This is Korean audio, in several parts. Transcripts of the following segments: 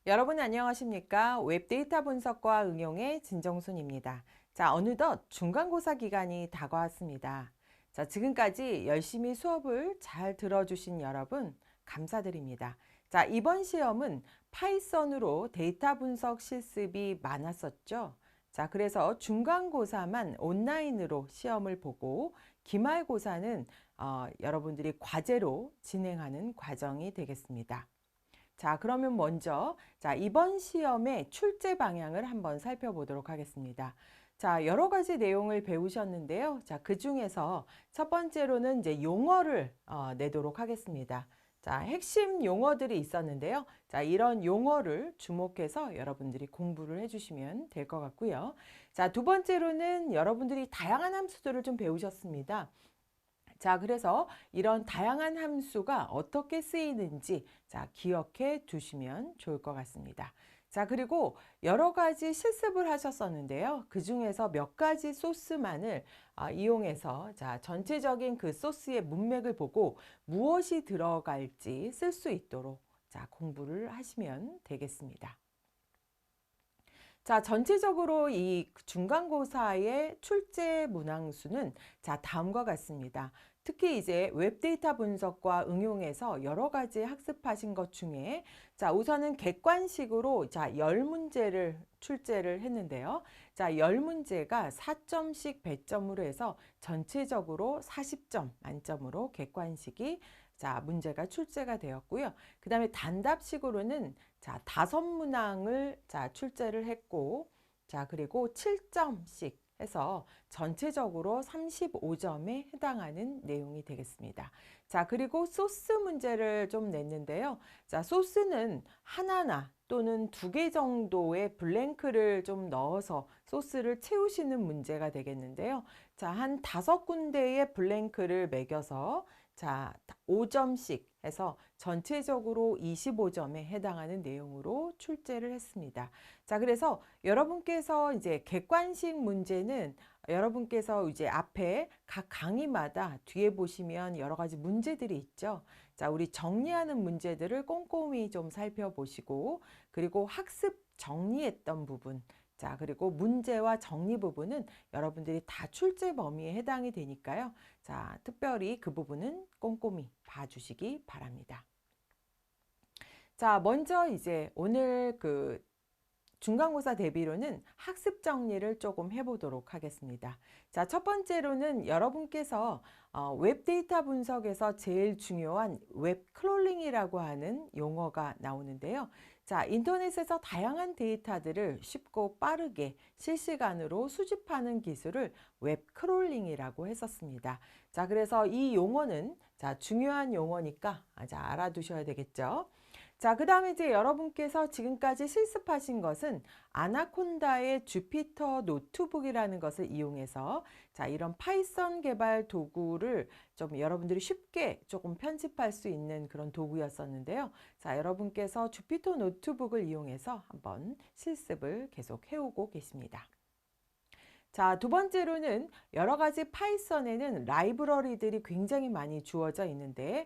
여러분 안녕하십니까? 웹데이터 분석과 응용의 진정순입니다. 자, 어느덧 중간고사 기간이 다가왔습니다. 자, 지금까지 열심히 수업을 잘 들어주신 여러분 감사드립니다. 자, 이번 시험은 파이썬으로 데이터 분석 실습이 많았었죠. 자, 그래서 중간고사만 온라인으로 시험을 보고 기말고사는 여러분들이 과제로 진행하는 과정이 되겠습니다. 자, 그러면 먼저 이번 시험의 출제 방향을 한번 살펴보도록 하겠습니다. 자, 여러 가지 내용을 배우셨는데요. 자, 그중에서 첫 번째로는 이제 용어를 내도록 하겠습니다. 자, 핵심 용어들이 있었는데요. 자, 이런 용어를 주목해서 여러분들이 공부를 해주시면 될 것 같고요. 자, 두 번째로는 여러분들이 다양한 함수들을 좀 배우셨습니다. 자, 그래서 이런 다양한 함수가 어떻게 쓰이는지 기억해 두시면 좋을 것 같습니다. 자, 그리고 여러 가지 실습을 하셨었는데요. 그 중에서 몇 가지 소스만을 이용해서 전체적인 그 소스의 문맥을 보고 무엇이 들어갈지 쓸 수 있도록 공부를 하시면 되겠습니다. 자, 전체적으로 이 중간고사의 출제 문항수는 다음과 같습니다. 특히 이제 웹데이터 분석과 응용해서 여러 가지 학습하신 것 중에 우선은 객관식으로 10문제를 출제를 했는데요. 10문제가 4점씩 배점으로 해서 전체적으로 40점 만점으로 객관식이 문제가 출제가 되었고요. 그 다음에 단답식으로는 5문항을 출제를 했고, 그리고 7점씩 해서 전체적으로 35점에 해당하는 내용이 되겠습니다. 자, 그리고 소스 문제를 좀 냈는데요. 자, 소스는 하나나 또는 2개 정도의 블랭크를 좀 넣어서 소스를 채우시는 문제가 되겠는데요. 자, 한 5군데의 블랭크를 매겨서 5점씩 해서 전체적으로 25점에 해당하는 내용으로 출제를 했습니다. 자, 그래서 여러분께서 이제 객관식 문제는 여러분께서 이제 앞에 각 강의마다 뒤에 보시면 여러 가지 문제들이 있죠. 자, 우리 정리하는 문제들을 꼼꼼히 좀 살펴보시고, 그리고 학습 정리했던 부분, 자, 그리고 문제와 정리 부분은 여러분들이 다 출제 범위에 해당이 되니까요. 자, 특별히 그 부분은 꼼꼼히 봐주시기 바랍니다. 자, 먼저 이제 오늘 그 중간고사 대비로는 학습 정리를 조금 해보도록 하겠습니다. 자, 첫 번째로는 여러분께서 웹데이터 분석에서 제일 중요한 웹 크롤링이라고 하는 용어가 나오는데요. 자, 인터넷에서 다양한 데이터들을 쉽고 빠르게 실시간으로 수집하는 기술을 웹 크롤링이라고 했었습니다. 자, 그래서 이 용어는 중요한 용어니까 알아두셔야 되겠죠. 자, 그 다음에 이제 여러분께서 지금까지 실습하신 것은 아나콘다의 주피터 노트북이라는 것을 이용해서 이런 파이썬 개발 도구를 좀 여러분들이 쉽게 조금 편집할 수 있는 그런 도구였었는데요. 자, 여러분께서 주피터 노트북을 이용해서 한번 실습을 계속 해오고 계십니다. 자, 두 번째로는 여러 가지 파이썬에는 라이브러리들이 굉장히 많이 주어져 있는데,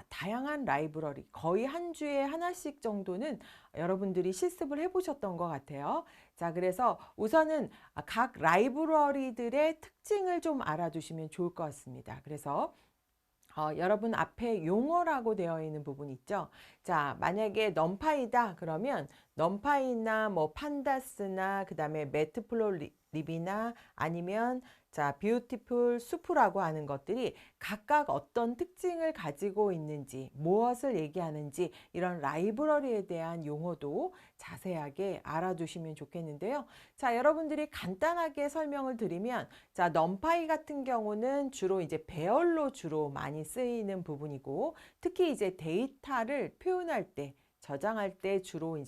다양한 라이브러리, 거의 한 주에 하나씩 정도는 여러분들이 실습을 해보셨던 것 같아요. 자, 그래서 우선은 각 라이브러리들의 특징을 좀 알아두시면 좋을 것 같습니다. 그래서 여러분 앞에 용어라고 되어 있는 부분 있죠. 자, 만약에 넘파이다 그러면 넘파이나 뭐 판다스나 그 다음에 매트플로립이나 아니면 뷰티풀 수프라고 하는 것들이 각각 어떤 특징을 가지고 있는지, 무엇을 얘기하는지 이런 라이브러리에 대한 용어도 자세하게 알아두시면 좋겠는데요. 자, 여러분들이 간단하게 설명을 드리면 넘파이 같은 경우는 주로 이제 배열로 주로 많이 쓰이는 부분이고, 특히 이제 데이터를 표현할 때 저장할 때 주로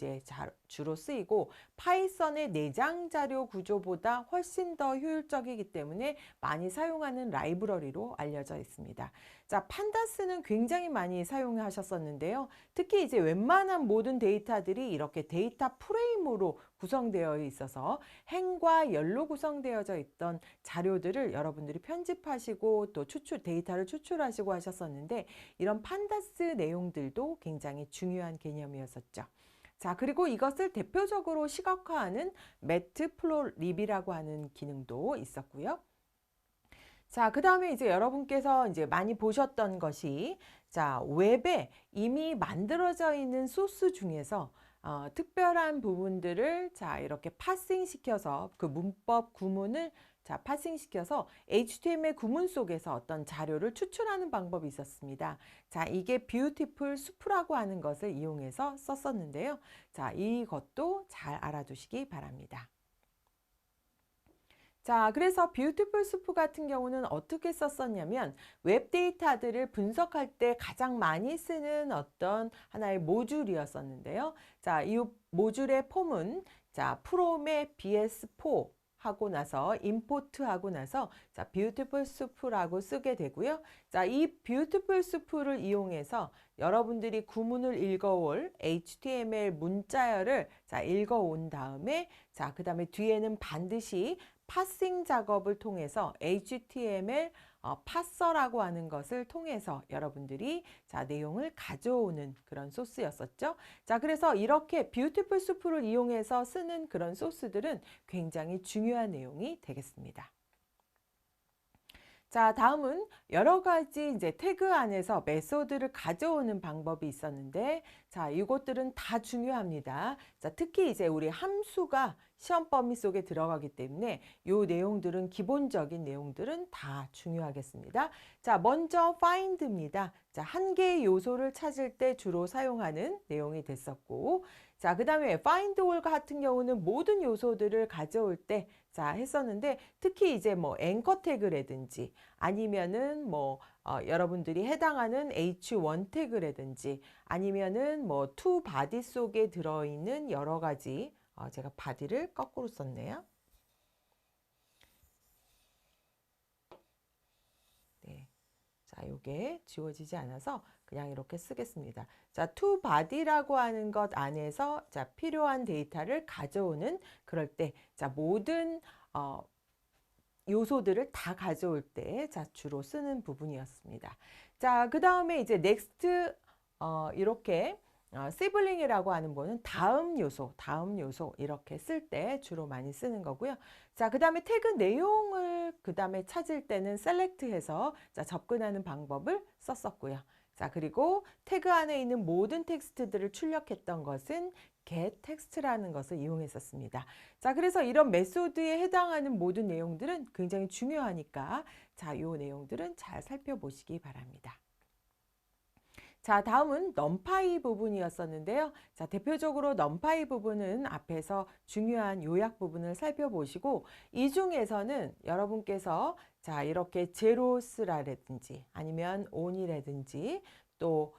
쓰이고, 파이썬의 내장 자료 구조보다 훨씬 더 효율적이기 때문에 많이 사용하는 라이브러리로 알려져 있습니다. 자, 판다스는 굉장히 많이 사용하셨었는데요. 특히 이제 웬만한 모든 데이터들이 이렇게 데이터 프레임으로 구성되어 있어서 행과 열로 구성되어져 있던 자료들을 여러분들이 편집하시고 또 데이터를 추출하시고 하셨었는데, 이런 판다스 내용들도 굉장히 중요한 개념이었었죠. 자, 그리고 이것을 대표적으로 시각화하는 매트플로립이라고 하는 기능도 있었고요. 자, 그다음에 이제 여러분께서 이제 많이 보셨던 것이 자, 웹에 이미 만들어져 있는 소스 중에서 특별한 부분들을 자, 이렇게 파싱 시켜서 그 문법 구문을 자, 파싱 시켜서 HTML 구문 속에서 어떤 자료를 추출하는 방법이 있었습니다. 자, 이게 뷰티풀 수프라고 하는 것을 이용해서 썼었는데요. 자, 이것도 잘 알아두시기 바랍니다. 자, 그래서 뷰티풀 수프 같은 경우는 어떻게 썼었냐면 웹 데이터들을 분석할 때 가장 많이 쓰는 어떤 하나의 모듈이었었는데요. 자, 이 모듈의 폼은 자, 프롬의 bs4 하고 나서 임포트 하고 나서 자, 뷰티풀 수프라고 쓰게 되고요. 자, 이 뷰티풀 수프를 이용해서 여러분들이 구문을 읽어올 HTML 문자열을 자, 읽어온 다음에 자, 그다음에 뒤에는 반드시 파싱 작업을 통해서 HTML 파서라고 하는 것을 통해서 여러분들이 자, 내용을 가져오는 그런 소스였었죠. 자, 그래서 이렇게 뷰티풀 수프를 이용해서 쓰는 그런 소스들은 굉장히 중요한 내용이 되겠습니다. 자, 다음은 여러 가지 이제 태그 안에서 메소드를 가져오는 방법이 있었는데, 자, 이것들은 다 중요합니다. 자, 특히 이제 우리 함수가 시험 범위 속에 들어가기 때문에 이 내용들은 기본적인 내용들은 다 중요하겠습니다. 자, 먼저 find입니다. 자, 한 개의 요소를 찾을 때 주로 사용하는 내용이 됐었고, 자, 그 다음에 find all 같은 경우는 모든 요소들을 가져올 때 자, 했었는데 특히 이제 뭐 앵커 태그라든지 아니면은 뭐 여러분들이 해당하는 H1 태그라든지 아니면은 뭐 to body 속에 들어있는 여러 가지 제가 body를 거꾸로 썼네요. 네. 자, 요게 지워지지 않아서 그냥 이렇게 쓰겠습니다. 자, to body라고 하는 것 안에서 자, 필요한 데이터를 가져오는 그럴 때 자, 모든 요소들을 다 가져올 때 자, 주로 쓰는 부분이었습니다. 자, 그 다음에 이제 next 이렇게 시블링이라고 하는 거는 다음 요소 이렇게 쓸 때 주로 많이 쓰는 거고요. 자, 그 다음에 태그 내용을 그 다음에 찾을 때는 select해서 자, 접근하는 방법을 썼었고요. 자, 그리고 태그 안에 있는 모든 텍스트들을 출력했던 것은 get text라는 것을 이용했었습니다. 자, 그래서 이런 메소드에 해당하는 모든 내용들은 굉장히 중요하니까 자, 요 내용들은 잘 살펴보시기 바랍니다. 자, 다음은 numpy 부분이었었는데요. 자, 대표적으로 numpy 부분은 앞에서 중요한 요약 부분을 살펴보시고 이 중에서는 여러분께서 자, 이렇게 제로스라든지 아니면 on이라든지 또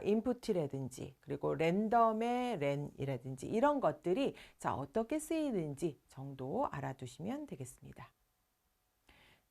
인풋이라든지 그리고 랜덤의 랜이라든지 이런 것들이 자, 어떻게 쓰이는지 정도 알아두시면 되겠습니다.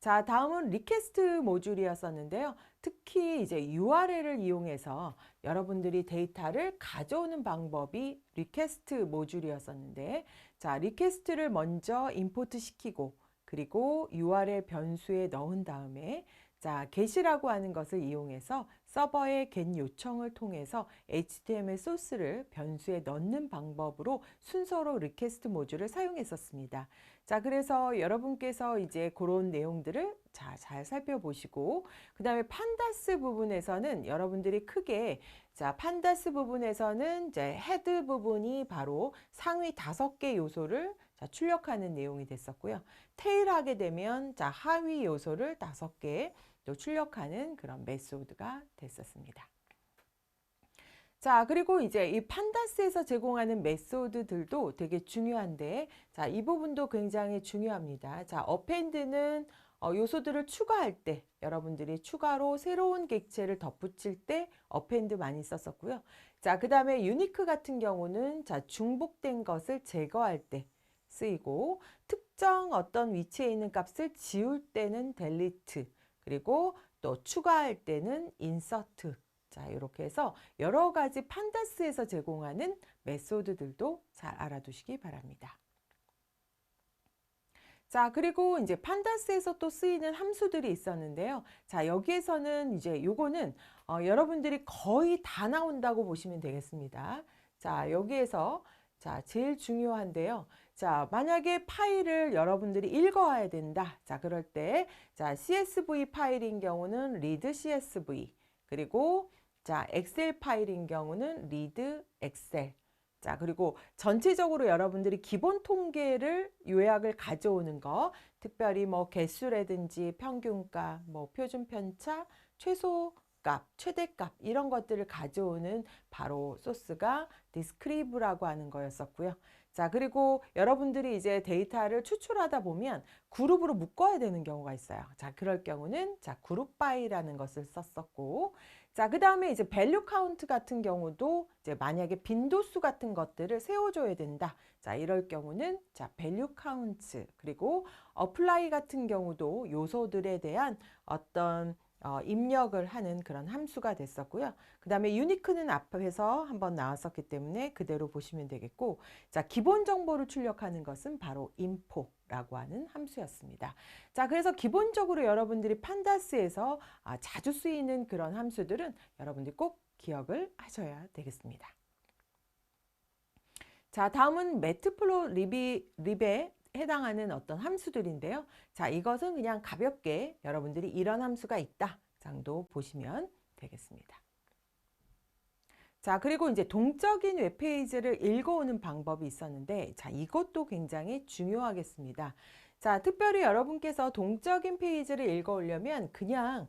자, 다음은 리퀘스트 모듈이었었는데요. 특히 이제 URL을 이용해서 여러분들이 데이터를 가져오는 방법이 리퀘스트 모듈이었었는데, 자, 리퀘스트를 먼저 임포트 시키고, 그리고 URL 변수에 넣은 다음에 자, get이라고 하는 것을 이용해서 서버의 get 요청을 통해서 HTML 소스를 변수에 넣는 방법으로 순서로 리퀘스트 모듈을 사용했었습니다. 자, 그래서 여러분께서 이제 그런 내용들을 잘 살펴보시고 그 다음에 판다스 부분에서는 여러분들이 크게 자, 판다스 부분에서는 이제 헤드 부분이 바로 상위 5개 요소를 자, 출력하는 내용이 됐었고요. 테일 하게 되면 자, 하위 요소를 5개 또 출력하는 그런 메소드가 됐었습니다. 자, 그리고 이제 이 판다스에서 제공하는 메소드들도 되게 중요한데, 자, 이 부분도 굉장히 중요합니다. 자, 어펜드는 요소들을 추가할 때, 여러분들이 추가로 새로운 객체를 덧붙일 때 어펜드 많이 썼었고요. 자, 그 다음에 유니크 같은 경우는 자, 중복된 것을 제거할 때 쓰이고, 특정 어떤 위치에 있는 값을 지울 때는 delete, 그리고 또 추가할 때는 insert. 자, 이렇게 해서 여러 가지 판다스에서 제공하는 메소드들도 잘 알아두시기 바랍니다. 자, 그리고 이제 판다스에서 또 쓰이는 함수들이 있었는데요. 자, 여기에서는 이제 요거는 여러분들이 거의 다 나온다고 보시면 되겠습니다. 자, 여기에서 자, 제일 중요한데요. 자, 만약에 파일을 여러분들이 읽어와야 된다. 자, 그럴 때 자, CSV 파일인 경우는 read CSV. 그리고 자, 엑셀 파일인 경우는 read 엑셀. 자, 그리고 전체적으로 여러분들이 기본 통계를 요약을 가져오는 거, 특별히 뭐 개수라든지 평균값, 뭐 표준 편차, 최소값, 최대값 이런 것들을 가져오는 바로 소스가 디스크리브라고 하는 거였었고요. 자, 그리고 여러분들이 이제 데이터를 추출하다 보면 그룹으로 묶어야 되는 경우가 있어요. 자, 그럴 경우는 자, 그룹 바이라는 것을 썼었고, 자, 그 다음에 이제 밸류 카운트 같은 경우도 이제 만약에 빈도수 같은 것들을 세워줘야 된다. 자, 이럴 경우는 자, 밸류 카운트, 그리고 어플라이 같은 경우도 요소들에 대한 어떤 입력을 하는 그런 함수가 됐었고요. 그 다음에 유니크는 앞에서 한번 나왔었기 때문에 그대로 보시면 되겠고, 자, 기본 정보를 출력하는 것은 바로 info라고 하는 함수였습니다. 자, 그래서 기본적으로 여러분들이 판다스에서 자주 쓰이는 그런 함수들은 여러분들이 꼭 기억을 하셔야 되겠습니다. 자, 다음은 매트플로립에 해당하는 어떤 함수들인데요. 자, 이것은 그냥 가볍게 여러분들이 이런 함수가 있다 정도 보시면 되겠습니다. 자, 그리고 이제 동적인 웹페이지를 읽어오는 방법이 있었는데, 자, 이것도 굉장히 중요하겠습니다. 자, 특별히 여러분께서 동적인 페이지를 읽어오려면 그냥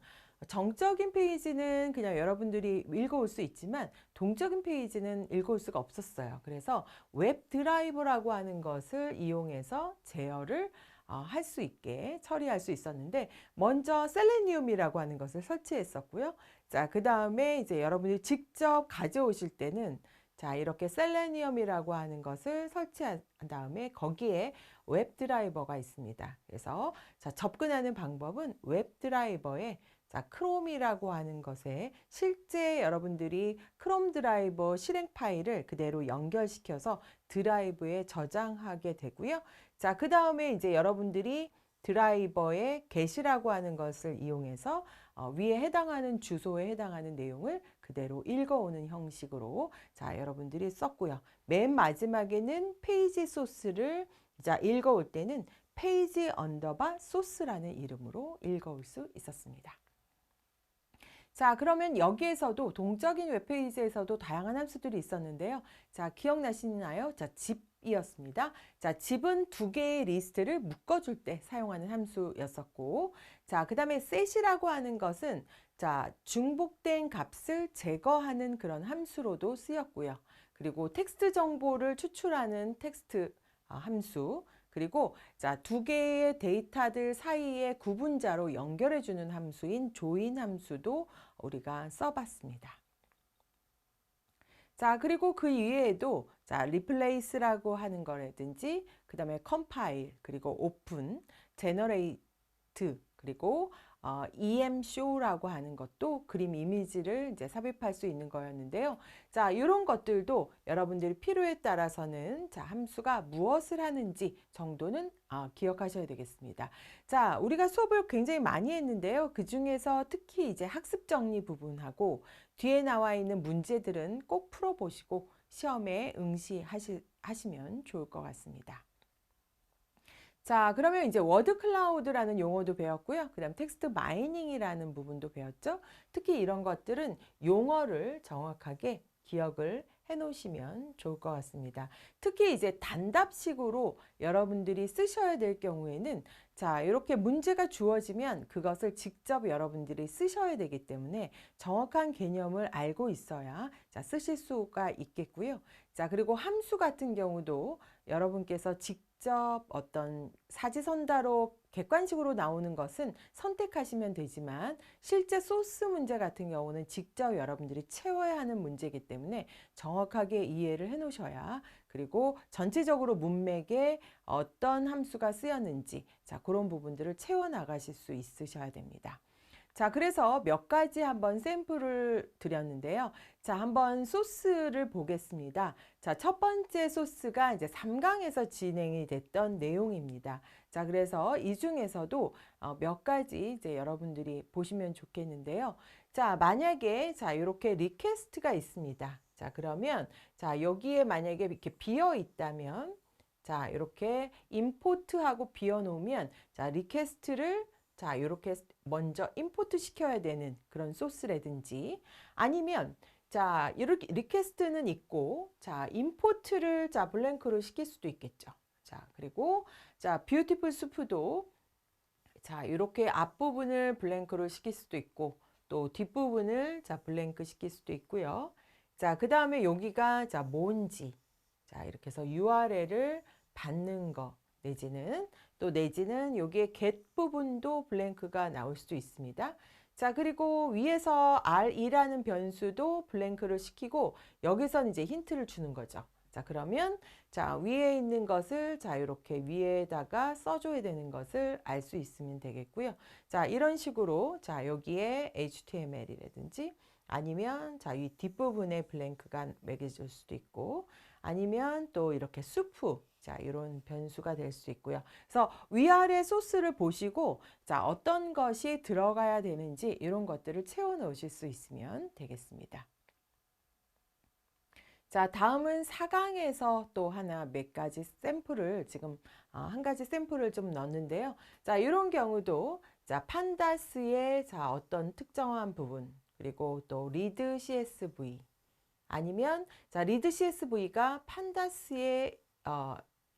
정적인 페이지는 그냥 여러분들이 읽어올 수 있지만 동적인 페이지는 읽어올 수가 없었어요. 그래서 웹 드라이브라고 하는 것을 이용해서 제어를 할 수 있게 처리할 수 있었는데, 먼저 셀레니움이라고 하는 것을 설치했었고요. 자, 그 다음에 이제 여러분이 직접 가져오실 때는 자, 이렇게 셀레니움이라고 하는 것을 설치한 다음에 거기에 웹 드라이버가 있습니다. 그래서 자, 접근하는 방법은 웹 드라이버에 자, 크롬이라고 하는 것에 실제 여러분들이 크롬 드라이버 실행 파일을 그대로 연결시켜서 드라이브에 저장하게 되고요. 자, 그 다음에 이제 여러분들이 드라이버의 get이라고 하는 것을 이용해서 위에 해당하는 주소에 해당하는 내용을 그대로 읽어오는 형식으로 자, 여러분들이 썼고요. 맨 마지막에는 페이지 소스를 자, 읽어올 때는 페이지 언더바 소스라는 이름으로 읽어올 수 있었습니다. 자, 그러면 여기에서도 동적인 웹페이지에서도 다양한 함수들이 있었는데요. 자, 기억나시나요? 자, 집이었습니다. 자, 집은 두 개의 리스트를 묶어줄 때 사용하는 함수였었고, 자, 그 다음에 set이라고 하는 것은 자, 중복된 값을 제거하는 그런 함수로도 쓰였고요. 그리고 텍스트 정보를 추출하는 텍스트 함수, 그리고 자, 두 개의 데이터들 사이에 구분자로 연결해 주는 함수인 조인 함수도 우리가 써봤습니다. 자, 그리고 그 이외에도 자, replace라고 하는 거라든지 그 다음에 compile, 그리고 open, generate, 그리고 EMshow라고 하는 것도 그림 이미지를 이제 삽입할 수 있는 거였는데요. 자, 이런 것들도 여러분들이 필요에 따라서는 자, 함수가 무엇을 하는지 정도는 기억하셔야 되겠습니다. 자, 우리가 수업을 굉장히 많이 했는데요. 그 중에서 특히 이제 학습 정리 부분하고 뒤에 나와 있는 문제들은 꼭 풀어보시고 시험에 응시하시면 좋을 것 같습니다. 자, 그러면 이제 워드 클라우드라는 용어도 배웠고요. 그 다음 텍스트 마이닝이라는 부분도 배웠죠. 특히 이런 것들은 용어를 정확하게 기억을 해 놓으시면 좋을 것 같습니다. 특히 이제 단답식으로 여러분들이 쓰셔야 될 경우에는 자, 이렇게 문제가 주어지면 그것을 직접 여러분들이 쓰셔야 되기 때문에 정확한 개념을 알고 있어야 자, 쓰실 수가 있겠고요. 자, 그리고 함수 같은 경우도 여러분께서 직접 어떤 사지선다로 객관식으로 나오는 것은 선택하시면 되지만 실제 소스 문제 같은 경우는 직접 여러분들이 채워야 하는 문제이기 때문에 정확하게 이해를 해 놓으셔야, 그리고 전체적으로 문맥에 어떤 함수가 쓰였는지 자, 그런 부분들을 채워 나가실 수 있으셔야 됩니다. 자, 그래서 몇 가지 한번 샘플을 드렸는데요. 자, 한번 소스를 보겠습니다. 자, 첫 번째 소스가 이제 3강에서 진행이 됐던 내용입니다. 자, 그래서 이 중에서도 몇 가지 이제 여러분들이 보시면 좋겠는데요. 자, 만약에 자, 이렇게 리퀘스트가 있습니다. 자, 그러면 자, 여기에 만약에 이렇게 비어 있다면 자, 이렇게 임포트하고 비워 놓으면 자, 리퀘스트를 자, 이렇게 먼저 임포트 시켜야 되는 그런 소스라든지 아니면 자, 이렇게 리퀘스트는 있고 자, 임포트를 자, 블랭크로 시킬 수도 있겠죠. 자, 그리고 자, 뷰티풀 수프도 자, 이렇게 앞부분을 블랭크로 시킬 수도 있고 또 뒷부분을 자, 블랭크 시킬 수도 있고요. 자, 그다음에 여기가 자, 뭔지 자, 이렇게 해서 URL을 받는 거 내지는 여기에 get 부분도 블랭크가 나올 수도 있습니다. 자, 그리고 위에서 R2라는 변수도 블랭크를 시키고 여기선 이제 힌트를 주는 거죠. 자, 그러면 자, 위에 있는 것을 자, 이렇게 위에다가 써줘야 되는 것을 알 수 있으면 되겠고요. 자, 이런 식으로 자, 여기에 HTML이라든지 아니면 자, 이 뒷부분에 블랭크가 매겨질 수도 있고 아니면 또 이렇게 수프 자, 이런 변수가 될 수 있고요. 그래서 위아래 소스를 보시고 자, 어떤 것이 들어가야 되는지 이런 것들을 채워 넣으실 수 있으면 되겠습니다. 자, 다음은 4강에서 또 하나 몇 가지 샘플을 지금 한 가지 샘플을 좀 넣었는데요. 자, 이런 경우도 자, 판다스의 자, 어떤 특정한 부분 그리고 또 리드 CSV 아니면 자, 리드 CSV가 판다스의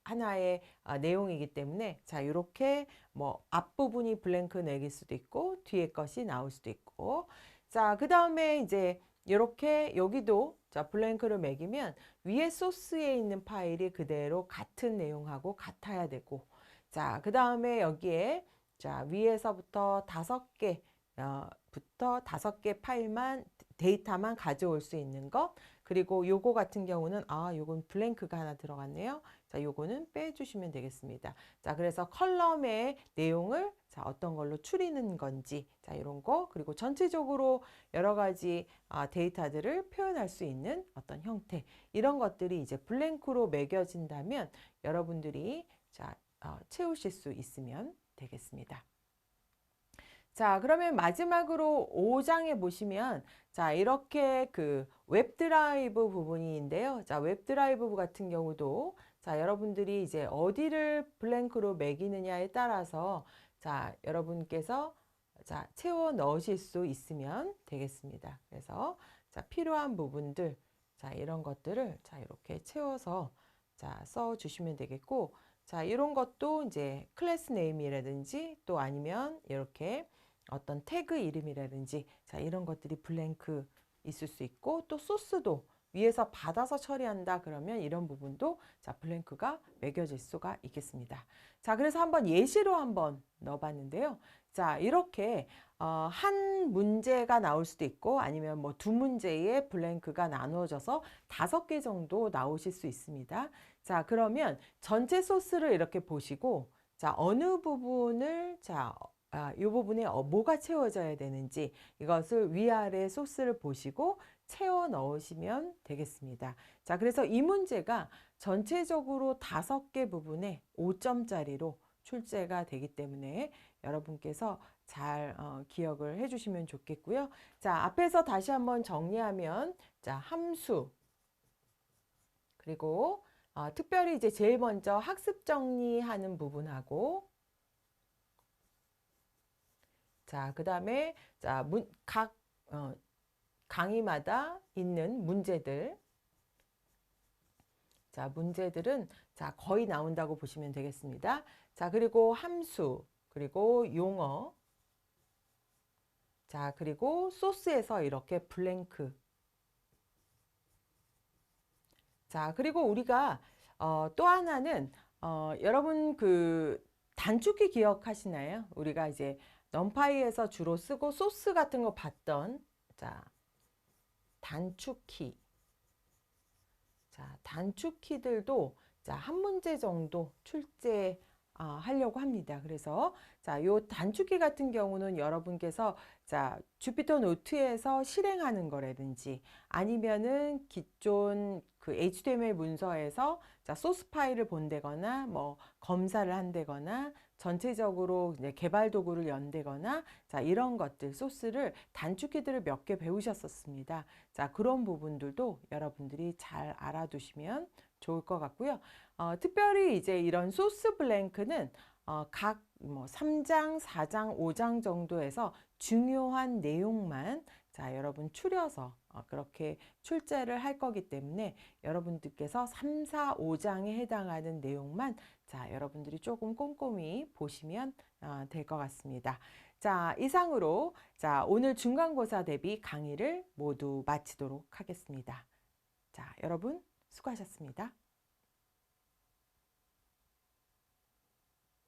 하나의 내용이기 때문에 자, 이렇게 뭐 앞부분이 블랭크 내길 수도 있고 뒤에 것이 나올 수도 있고 자, 그다음에 이제 이렇게 여기도 자, 블랭크를 매기면 위에 소스에 있는 파일이 그대로 같은 내용하고 같아야 되고 자, 그다음에 여기에 자, 위에서부터 5개 부터 5개 파일만 데이터만 가져올 수 있는 것 그리고 요거 같은 경우는 요건 블랭크가 하나 들어갔네요. 자, 요거는 빼주시면 되겠습니다. 자, 그래서 컬럼의 내용을 자, 어떤 걸로 추리는 건지 자, 이런 거 그리고 전체적으로 여러 가지 데이터들을 표현할 수 있는 어떤 형태 이런 것들이 이제 블랭크로 매겨진다면 여러분들이 자, 채우실 수 있으면 되겠습니다. 자, 그러면 마지막으로 5장에 보시면 자, 이렇게 그 웹드라이브 부분인데요. 자, 웹드라이브 같은 경우도 자, 여러분들이 이제 어디를 블랭크로 매기느냐에 따라서 자, 여러분께서 자, 채워 넣으실 수 있으면 되겠습니다. 그래서 자, 필요한 부분들 자, 이런 것들을 자, 이렇게 채워서 자, 써 주시면 되겠고 자, 이런 것도 이제 클래스 네임이라든지 또 아니면 이렇게 어떤 태그 이름이라든지 자, 이런 것들이 블랭크 있을 수 있고 또 소스도 위에서 받아서 처리한다 그러면 이런 부분도 자, 블랭크가 매겨질 수가 있겠습니다. 자, 그래서 한번 예시로 한번 넣어봤는데요. 자, 이렇게 한 문제가 나올 수도 있고 아니면 뭐 두 문제의 블랭크가 나누어져서 5개 정도 나오실 수 있습니다. 자, 그러면 전체 소스를 이렇게 보시고 자, 어느 부분을 자, 이 부분에 뭐가 채워져야 되는지 이것을 위아래 소스를 보시고 채워 넣으시면 되겠습니다. 자, 그래서 이 문제가 전체적으로 5개 부분에 5점짜리로 출제가 되기 때문에 여러분께서 잘 기억을 해주시면 좋겠고요. 자, 앞에서 다시 한번 정리하면 자, 함수 그리고 특별히 이제 제일 먼저 학습 정리하는 부분하고 자, 그다음에 자, 각 강의마다 있는 문제들. 자, 문제들은 자, 거의 나온다고 보시면 되겠습니다. 자, 그리고 함수, 그리고 용어. 자, 그리고 소스에서 이렇게 블랭크. 자, 그리고 우리가 또 하나는 여러분 그 단축키 기억하시나요? 우리가 이제 넘파이에서 주로 쓰고 소스 같은 거 봤던 자, 단축키. 자, 단축키들도 자, 한 문제 정도 출제 하려고 합니다. 그래서 자, 요 단축키 같은 경우는 여러분께서 자, 주피터 노트에서 실행하는 거라든지 아니면은 기존 그 HTML 문서에서 자, 소스 파일을 본다거나 뭐 검사를 한다거나 전체적으로 이제 개발 도구를 연다거나 자, 이런 것들 소스를 단축키들을 몇 개 배우셨었습니다. 자, 그런 부분들도 여러분들이 잘 알아두시면 좋을 것 같고요. 특별히 이제 이런 소스 블랭크는 각 뭐 3장, 4장, 5장 정도에서 중요한 내용만 자, 여러분 추려서 그렇게 출제를 할 거기 때문에 여러분들께서 3, 4, 5장에 해당하는 내용만 자, 여러분들이 조금 꼼꼼히 보시면 될 것 같습니다. 자, 이상으로 자, 오늘 중간고사 대비 강의를 모두 마치도록 하겠습니다. 자, 여러분 수고하셨습니다.